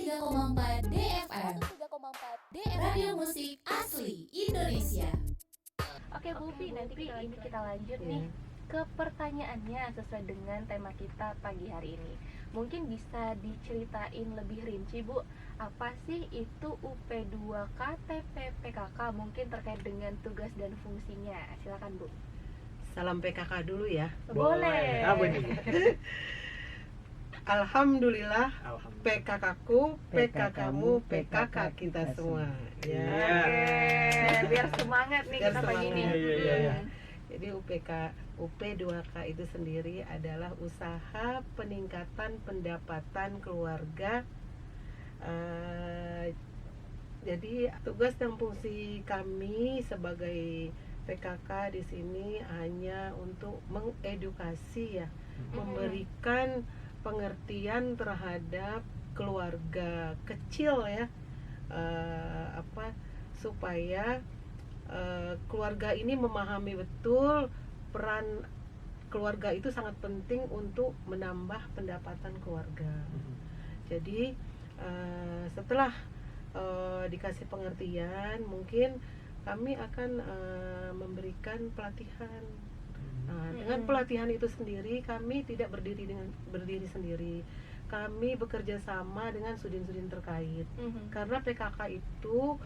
103,4 DFM Radio Musik Asli Indonesia. Oke Bu Pi, nanti kita lanjut nih ke pertanyaannya sesuai dengan tema kita pagi hari ini. Mungkin bisa diceritain lebih rinci Bu, apa sih itu UP2K TPPKK, mungkin terkait dengan tugas dan fungsinya. Silakan Bu. Salam PKK dulu ya. Boleh. Apa nih? Alhamdulillah, PKK-ku, PKK-mu, PKK kita semua. Ya. Oke, biar semangat nih Biar kita pagi semangat. ini. Iya. Jadi UP2K itu sendiri adalah usaha peningkatan pendapatan keluarga. Jadi tugas dan fungsi kami sebagai PKK di sini hanya untuk mengedukasi ya, memberikan pengertian terhadap keluarga kecil ya, supaya keluarga ini memahami betul peran keluarga itu sangat penting untuk menambah pendapatan keluarga. Jadi setelah dikasih pengertian, mungkin kami akan memberikan pelatihan. Nah, dengan pelatihan itu sendiri kami tidak berdiri sendiri. Kami bekerja sama dengan sudin-sudin terkait. Karena PKK itu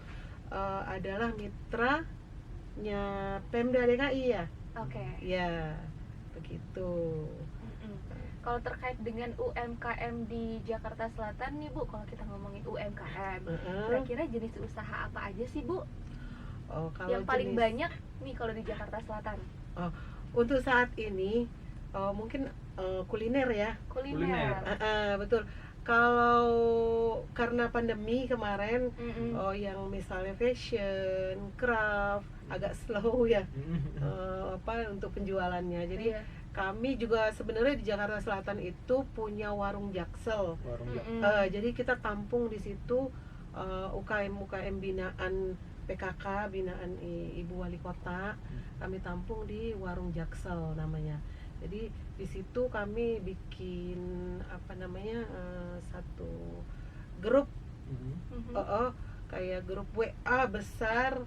adalah mitranya Pemda DKI ya. Oke. Ya, begitu. Kalau terkait dengan UMKM di Jakarta Selatan nih Bu, kalau kita ngomongin UMKM, kira-kira jenis usaha apa aja sih Bu? Kalau yang paling banyak nih kalau di Jakarta Selatan? Untuk saat ini mungkin kuliner ya. Kuliner. Betul. Kalau karena pandemi kemarin, yang misalnya fashion, craft agak slow ya, untuk penjualannya. Jadi kami juga sebenarnya di Jakarta Selatan itu punya warung Jaksel. Jadi kita tampung di situ UKM binaan PKK, binaan Ibu Wali Kota. Kami tampung di warung Jaksel namanya. Jadi di situ kami bikin satu grup, kayak grup WA besar,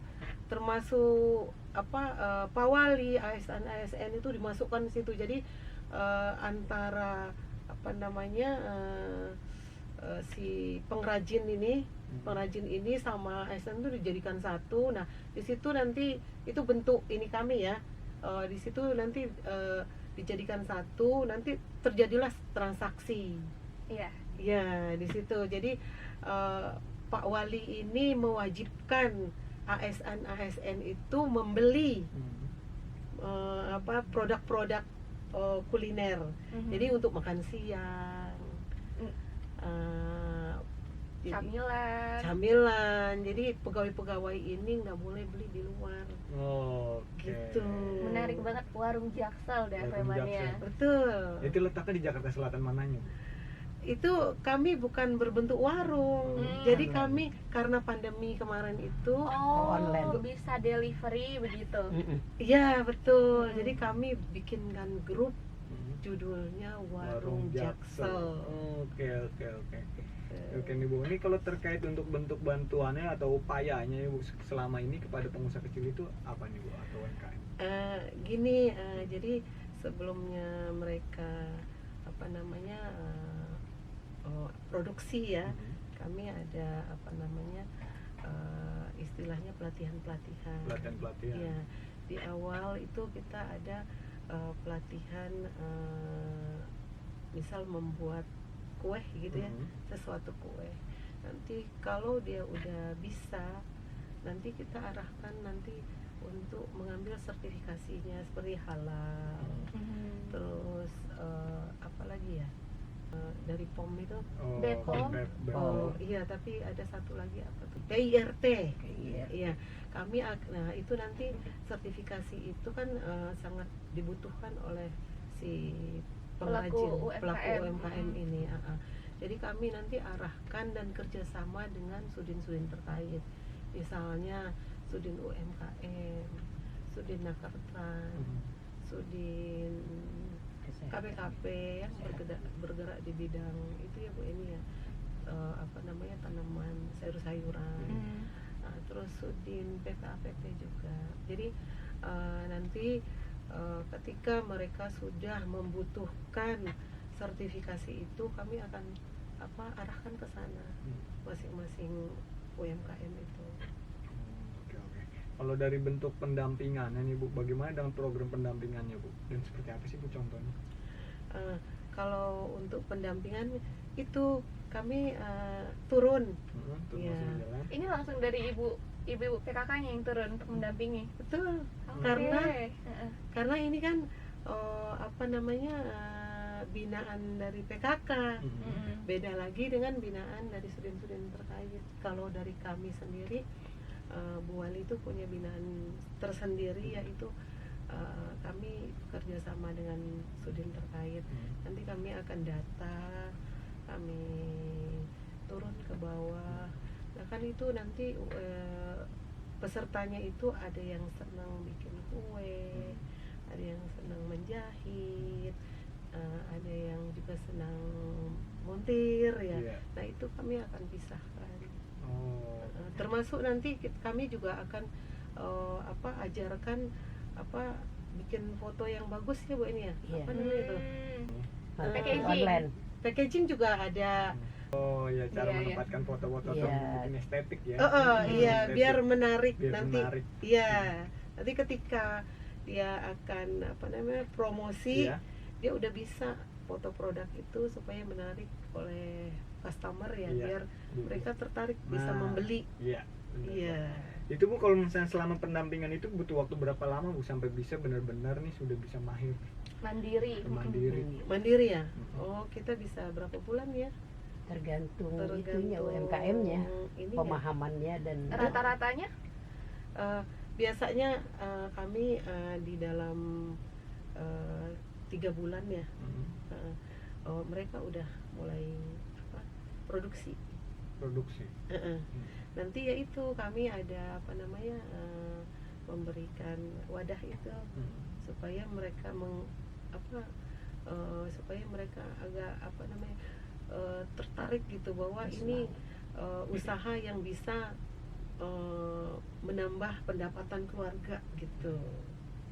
termasuk Pawali, ASN itu dimasukkan di situ. Jadi antara si pengrajin ini sama ASN itu dijadikan satu. Nah di situ nanti itu bentuk ini kami ya, di situ nanti dijadikan satu, nanti terjadilah transaksi. Iya di situ. Jadi Pak Wali ini mewajibkan ASN itu membeli produk-produk kuliner. Jadi untuk makan siang, camilan. Jadi pegawai-pegawai ini nggak boleh beli di luar. Gitu. Menarik banget, warung Jaksel deh temanya. Betul. Itu letaknya di Jakarta Selatan mananya? Itu kami bukan berbentuk warung. Jadi kami karena pandemi kemarin itu online. Bisa delivery begitu. Iya betul. Jadi kami bikinkan grup, judulnya Warung Jaksel. Oke nih Bu, ini kalau terkait untuk bentuk bantuannya atau upayanya ya Bu selama ini kepada pengusaha kecil itu apa nih Bu atau UMKM? Jadi sebelumnya mereka produksi ya, kami ada istilahnya pelatihan. Ya, di awal itu kita ada pelatihan, misal membuat kue gitu ya, sesuatu kue. Nanti kalau dia udah bisa, nanti kita arahkan nanti untuk mengambil sertifikasinya seperti halal. Terus apalagi ya, dari POM itu BPOM. Iya, tapi ada satu lagi apa tuh, PIRT. Iya, kami nah itu nanti sertifikasi itu kan sangat dibutuhkan oleh si pengrajin, pelaku UMKM ini. Jadi kami nanti arahkan dan kerjasama dengan sudin-sudin terkait, misalnya Sudin UMKM, Sudin Nakertran, Sudin KPKP yang bergerak di bidang itu ya Bu, ini ya tanaman sayur-sayuran. Nah, terus Sudin PKPP juga. Jadi nanti ketika mereka sudah membutuhkan sertifikasi itu, kami akan arahkan ke sana masing-masing UMKM itu. Oke. Kalau dari bentuk pendampingannya nih Bu, bagaimana dengan program pendampingannya Bu? Dan seperti apa sih Bu contohnya? Kalau untuk pendampingan itu kami turun. Turun Iya. langsung jalan. Ini langsung dari ibu PKK-nya yang turun untuk mendampingi. Betul. Oke. Karena ini kan binaan dari PKK. Beda lagi dengan binaan dari sudin-sudin terkait. Kalau dari kami sendiri, Bu Wali itu punya binaan tersendiri, yaitu kami kerjasama dengan sudin terkait. Nanti kami akan data, kami turun ke bawah. Nah kan itu nanti pesertanya itu ada yang senang bikin kue, ada yang senang menjahit, ada yang juga senang montir ya. Iya. Nah itu kami akan pisahkan. Oh. Termasuk nanti kami juga akan ajarkan bikin foto yang bagus ya Bu ini ya. Iya. Apa namanya itu? Packaging. Online. Packaging juga ada. Oh ya, cara Iya, iya. menempatkan foto-foto Iya. atau bikin estetik ya. Iya, Estetik. biar menarik Biar nanti. menarik. Iya. Nanti ketika dia akan promosi, Iya. dia udah bisa foto produk itu supaya menarik oleh customer ya, Iya. biar mereka tertarik bisa Nah, membeli. Iya. benar. Iya. Itu Bu, kalau misalnya selama pendampingan itu butuh waktu berapa lama Bu sampai bisa benar-benar nih sudah bisa mahir Mandiri. mandiri? Mandiri ya. Oh, kita bisa berapa bulan ya? Tergantung itunya Tergantung UMKM-nya, ini ya. pemahamannya dan Rata-ratanya? Biasanya kami di dalam 3 bulan ya, mereka udah mulai produksi. Nanti ya itu kami ada memberikan wadah itu supaya mereka supaya mereka agak tertarik gitu bahwa ini usaha yang bisa menambah pendapatan keluarga gitu.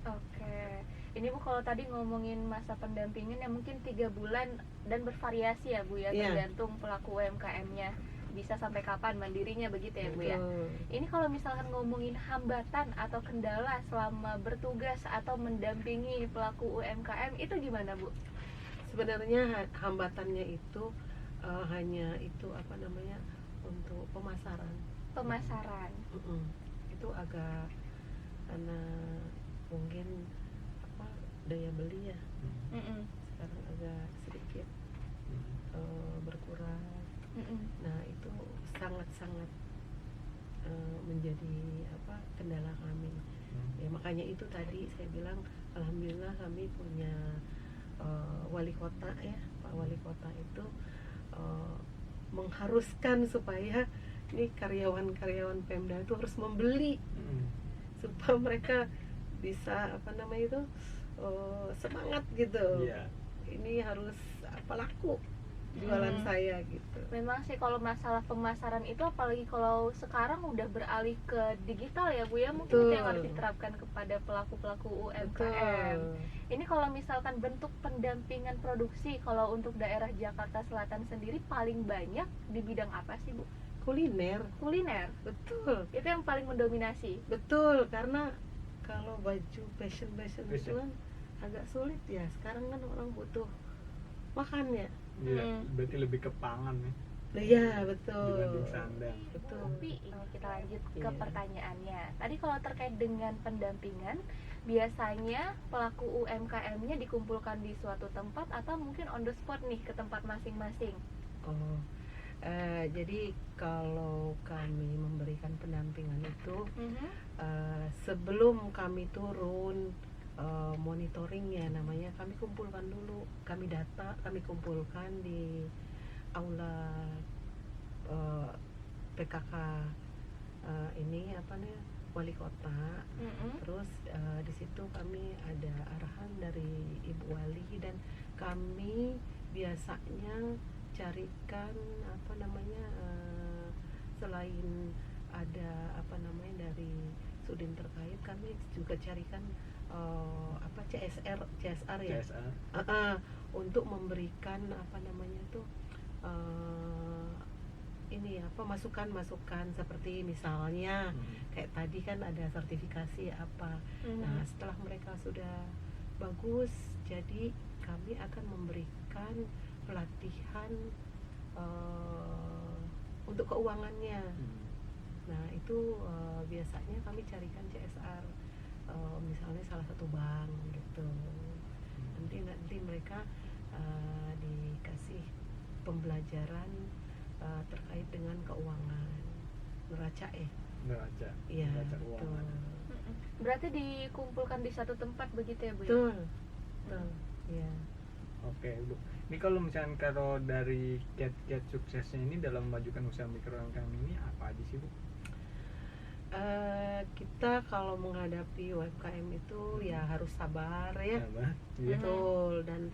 Oke. Ini Bu, kalau tadi ngomongin masa pendampingan yang mungkin 3 bulan dan bervariasi ya Bu ya, Iya. tergantung pelaku UMKM-nya bisa sampai kapan mandirinya, begitu ya Bu ya. Betul. Ini kalau misalkan ngomongin hambatan atau kendala selama bertugas atau mendampingi pelaku UMKM itu gimana Bu? Sebenarnya hambatannya itu hanya itu untuk pemasaran. Pemasaran. Itu agak karena mungkin daya beli ya sekarang agak sedikit berkurang. Nah itu sangat-sangat menjadi kendala kami. Ya makanya itu tadi saya bilang alhamdulillah kami punya wali kota ya, Pak Wali Kota itu mengharuskan supaya ini karyawan-karyawan Pemda itu harus membeli supaya mereka bisa semangat gitu. Iya. Ini harus laku jualan saya gitu. Memang sih kalau masalah pemasaran itu, apalagi kalau sekarang udah beralih ke digital ya Bu ya, mungkin itu yang harus diterapkan kepada pelaku-pelaku UMKM. Ini kalau misalkan bentuk pendampingan produksi, kalau untuk daerah Jakarta Selatan sendiri paling banyak di bidang apa sih Bu? Kuliner. Betul. Itu yang paling mendominasi. Betul, karena kalau baju fashion itu kan agak sulit ya. Sekarang kan orang butuh makan ya. Iya, berarti lebih ke pangan ya Iya, betul. dibanding sandang. Betul. Tapi kita lanjut ke Iya. pertanyaannya. Tadi kalau terkait dengan pendampingan, biasanya pelaku UMKM-nya dikumpulkan di suatu tempat atau mungkin on the spot nih ke tempat masing-masing. Oh, jadi kalau kami memberikan pendampingan itu sebelum kami turun monitoring ya namanya, kami kumpulkan dulu, kami data, kami kumpulkan di aula PKK ini wali kota. Terus di situ kami ada arahan dari Ibu Wali dan kami biasanya carikan selain ada apa namanya dari sudin terkait, kami juga carikan CSR ya, CSR. untuk memberikan apa namanya tuh ini apa masukan seperti misalnya kayak tadi kan ada sertifikasi apa. Nah setelah mereka sudah bagus, jadi kami akan memberikan pelatihan untuk keuangannya. Nah itu biasanya kami carikan CSR, misalnya salah satu bank gitu. Nanti mereka dikasih pembelajaran terkait dengan keuangan neraca Neraca iya keuangan. Berarti dikumpulkan di satu tempat begitu ya Bu? betul ya. Oke Bu, ini kalau dari kiat-kiat suksesnya ini dalam memajukan usaha mikro UMKM ini apa aja sih Bu? Kita kalau menghadapi UMKM itu ya harus sabar ya. Iya. Betul. Dan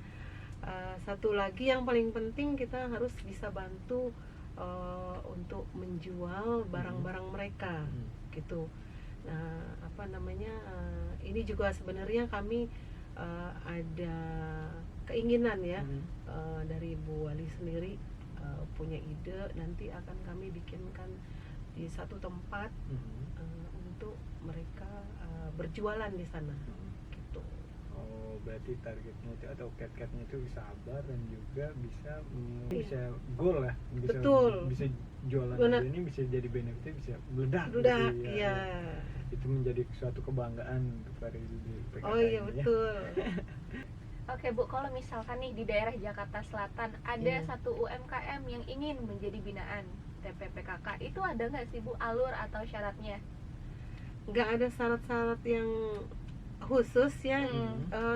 satu lagi yang paling penting, kita harus bisa bantu untuk menjual barang-barang mereka gitu. Nah apa namanya, ini juga sebenarnya kami ada keinginan ya, dari Bu Wali sendiri punya ide, nanti akan kami bikinkan di satu tempat untuk mereka berjualan di sana gitu. Oh, berarti targetnya itu atau kiat-kiatnya itu sabar dan juga bisa goal ya, Betul. bisa jualan Benar. aja ini bisa jadi benefitnya bisa meledak gitu, Iya. Itu menjadi suatu kebanggaan untuk dari PKK Oh iya ini, betul. Oke Bu, kalau misalkan nih di daerah Jakarta Selatan ada Iya. satu UMKM yang ingin menjadi binaan TPPKK, itu ada nggak sih Bu alur atau syaratnya? Nggak ada syarat-syarat yang khusus ya.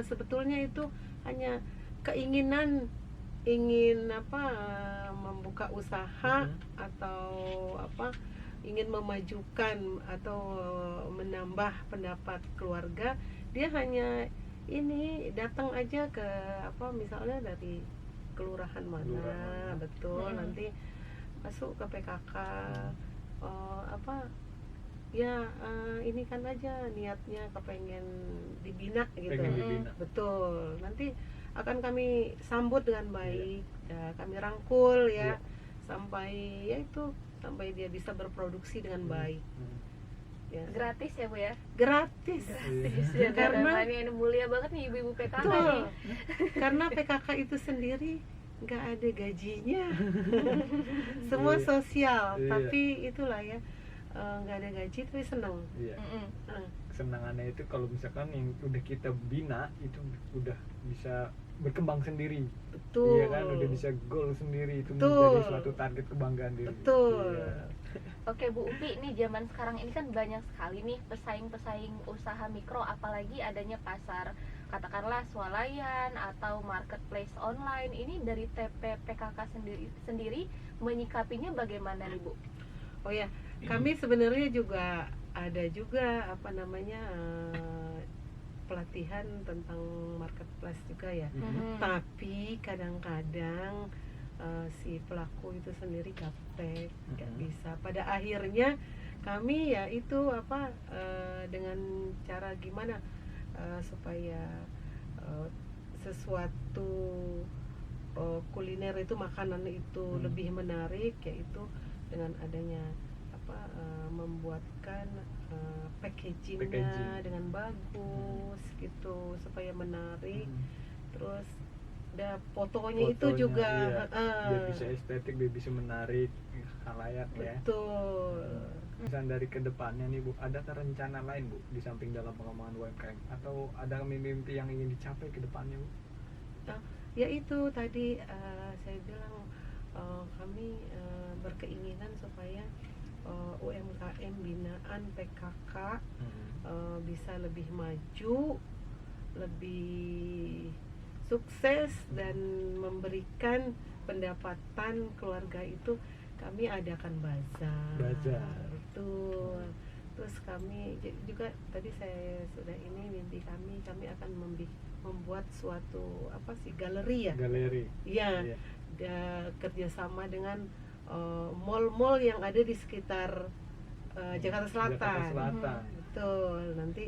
Sebetulnya itu hanya keinginan, ingin membuka usaha atau ingin memajukan atau menambah pendapat keluarga. Dia hanya ini datang aja ke misalnya dari kelurahan mana. Betul. Nanti masuk ke PKK, ini kan aja niatnya kepengen dibina gitu. Pengen dibina. Betul. Nanti akan kami sambut dengan baik, ya, kami rangkul ya, sampai dia bisa berproduksi dengan baik. Ya. Gratis ya Bu ya? Gratis. Ya, Karena ini mulia banget nih ibu-ibu PKK betul. nih. Karena PKK itu sendiri nggak ada gajinya. Semua Iya. sosial, Iya. tapi itulah ya, nggak ada gaji tapi seneng. Iya. Eh, Kesenangannya itu kalau misalkan yang udah kita bina itu udah bisa berkembang sendiri. Betul. Iya kan, udah bisa goal sendiri, itu Betul. menjadi suatu target kebanggaan diri. Betul. Iya. Oke Bu Upi, nih zaman sekarang ini kan banyak sekali nih pesaing-pesaing usaha mikro, apalagi adanya pasar katakanlah swalayan atau marketplace online. Ini dari TPPKK sendiri menyikapinya bagaimana nih Bu? Oh ya, kami sebenarnya juga ada pelatihan tentang marketplace juga ya. Tapi kadang-kadang si pelaku itu sendiri gaptek, nggak bisa. Pada akhirnya kami ya itu dengan cara gimana supaya sesuatu kuliner itu, makanan itu lebih menarik, yaitu dengan adanya membuatkan packagingnya dengan bagus gitu supaya menarik. Terus fotonya itu juga biar bisa estetik, biar bisa menarik khalayak ya. betul. Misalnya dari kedepannya nih Bu, adakah rencana lain Bu di samping dalam pengembangan UMKM atau ada mimpi yang ingin dicapai ke depannya Bu? Ya itu tadi saya bilang, kami berkeinginan supaya UMKM binaan PKK bisa lebih maju, lebih sukses dan memberikan pendapatan keluarga itu. Kami adakan bazar. Betul. Terus kami juga tadi saya sudah mimpi kami akan membuat suatu galeri ya. Galeri. Iya. Kerjasama dengan mall-mall yang ada di sekitar Jakarta Selatan. Jakarta Selatan. Betul. Nanti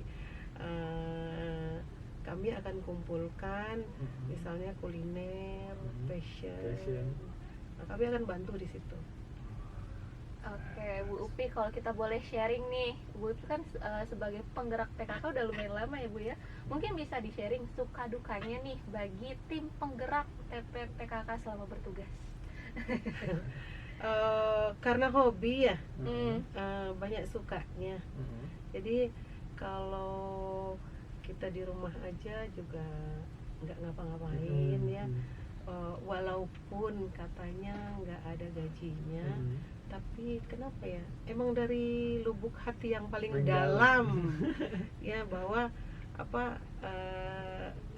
kami akan kumpulkan misalnya kuliner, fashion. Nah, kami akan bantu di situ. Oke, Bu Upi, kalau kita boleh sharing nih, Bu Upi kan sebagai penggerak PKK udah lumayan lama ya Bu ya. Mungkin bisa di-sharing suka dukanya nih bagi tim penggerak TP PKK selama bertugas. Karena hobi ya, banyak sukanya. Jadi kalau kita di rumah aja juga nggak ngapa-ngapain ya. Walaupun katanya nggak ada gajinya, tapi kenapa ya? Emang dari lubuk hati yang paling dalam ya, bahwa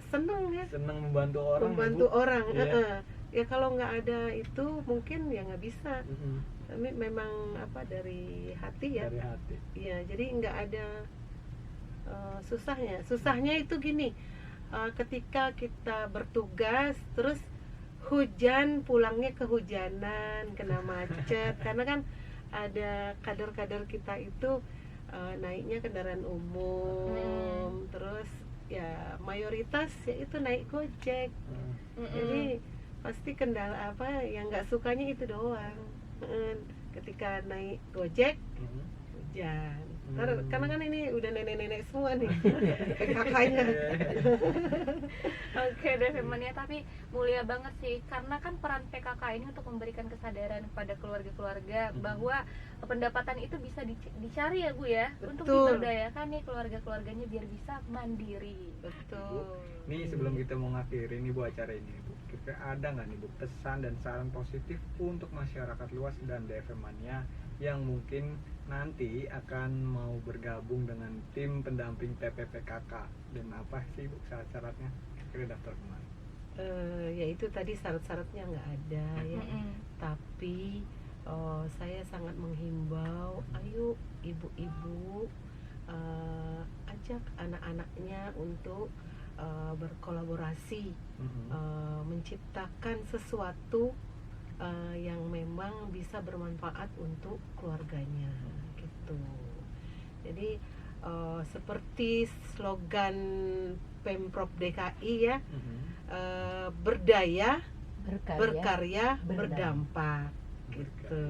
seneng ya, Senang membantu orang. membantu Bu. orang. Iya. Ya kalau nggak ada itu mungkin ya nggak bisa. Tapi memang dari hati ya. Dari hati. Iya, jadi nggak ada susahnya. Susahnya itu gini, ketika kita bertugas terus hujan, pulangnya kehujanan, kena macet, karena kan ada kader-kader kita itu naiknya kendaraan umum, terus ya mayoritas ya itu naik Gojek. Jadi pasti kendala yang nggak sukanya itu doang. Ketika naik Gojek hujan. Karena kan ini udah nenek-nenek semua nih kakaknya. Oke deh Femania, tapi mulia banget sih karena kan peran PKK ini untuk memberikan kesadaran kepada keluarga-keluarga bahwa pendapatan itu bisa dicari ya Bu ya. Untuk Betul. diberdayakan nih keluarga-keluarganya biar bisa mandiri. Betul. Nih sebelum kita mau ngakhiri nih Bu acara ini Bu, kira ada nggak nih Bu pesan dan saran positif untuk masyarakat luas dan DFM Mania yang mungkin nanti akan mau bergabung dengan tim pendamping TPPKK, dan apa sih Bu syarat-syaratnya? Kira daftar kemana? Ya itu tadi syarat-syaratnya nggak ada ya. Tapi saya sangat menghimbau, ayo ibu-ibu ajak anak-anaknya untuk berkolaborasi, menciptakan sesuatu yang memang bisa bermanfaat untuk keluarganya gitu. Jadi seperti slogan Pemprov DKI ya, berdaya, berkarya, berdampak gitu.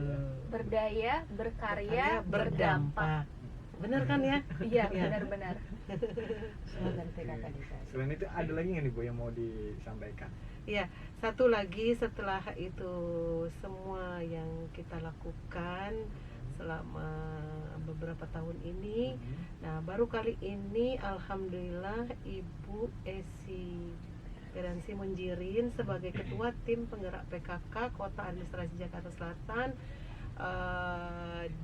Berdaya, berkarya, berdampak. Bener kan ya? Iya, benar-benar. Slogan PKK desa. Selain itu ada lagi nggak nih Bu yang mau disampaikan? Ya, satu lagi setelah itu semua yang kita lakukan selama beberapa tahun ini, nah baru kali ini alhamdulillah Ibu Esi Garansi Munjirin sebagai ketua tim penggerak PKK Kota Administrasi Jakarta Selatan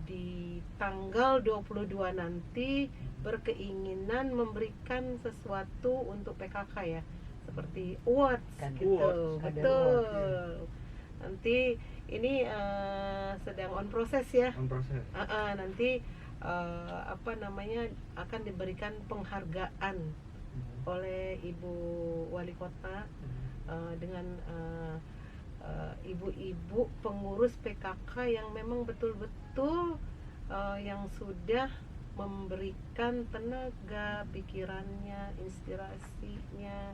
di tanggal 22 nanti berkeinginan memberikan sesuatu untuk PKK ya, seperti awards gitu. Betul. Nanti ini sedang on proses ya. On proses. Nanti akan diberikan penghargaan oleh Ibu Wali Kota dengan ibu-ibu pengurus PKK yang memang betul-betul yang sudah memberikan tenaga, pikirannya, inspirasinya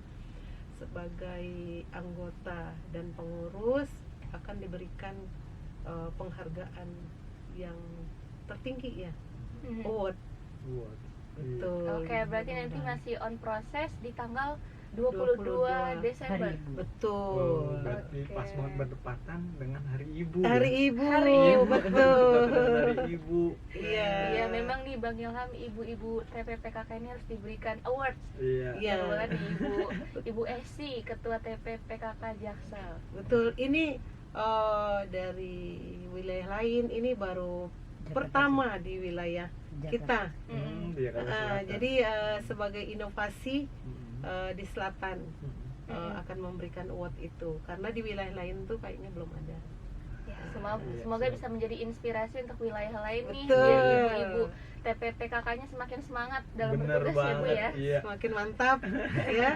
sebagai anggota dan pengurus, akan diberikan penghargaan yang tertinggi ya, award. Betul. Oke, berarti nanti masih on proses di tanggal 22 Desember. Betul. Berarti Oke. pas banget bertepatan dengan Hari Ibu. Hari Ibu. Hari Ibu. Betul. Hari Ibu. Iya. Iya, memang nih Bang Ilham, ibu-ibu TPPKK ini harus diberikan awards. Iya. Iya. Kebetulan nih Ibu Esi, Ketua TPPKK Jaksel. Betul. Ini dari wilayah lain, ini baru pertama di wilayah kita. Di Jakarta Selatan. Jadi sebagai inovasi di selatan akan memberikan award itu, karena di wilayah lain tuh kayaknya belum ada. Ya, semoga bisa menjadi inspirasi untuk wilayah lain nih, Betul. biar ibu-ibu TPPKK-nya semakin semangat dalam Bener bertugas ya Bu banget, ya. iya. Semakin mantap ya.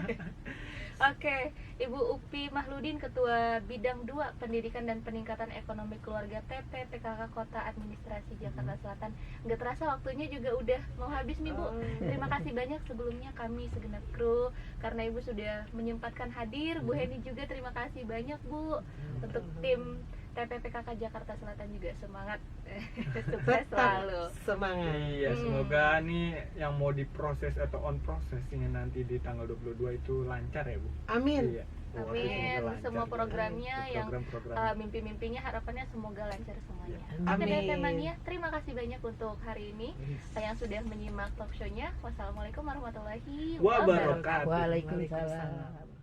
Oke, Ibu Upi Mahludin, Ketua Bidang 2 Pendidikan dan Peningkatan Ekonomi Keluarga TP PKK Kota Administrasi Jakarta Selatan. Nggak terasa waktunya juga udah mau habis nih Bu. Terima kasih banyak sebelumnya kami segenap kru karena Ibu sudah menyempatkan hadir. Bu Heni juga terima kasih banyak Bu. Untuk tim TPPKK Jakarta Selatan juga semangat, sukses selalu. Semangat. Iya, semoga nih yang mau diproses atau on processing nanti di tanggal 22 itu lancar ya Bu. Amin. Iya. Wah, Amin. semoga lancar Semua ya. programnya yang Program-program. mimpi-mimpinya harapannya semoga lancar semuanya. Iya. Oke Amin. DP Mania, terima kasih banyak untuk hari ini yang sudah menyimak talk show-nya. Wassalamualaikum warahmatullahi Wabarakatuh. Waalaikumsalam.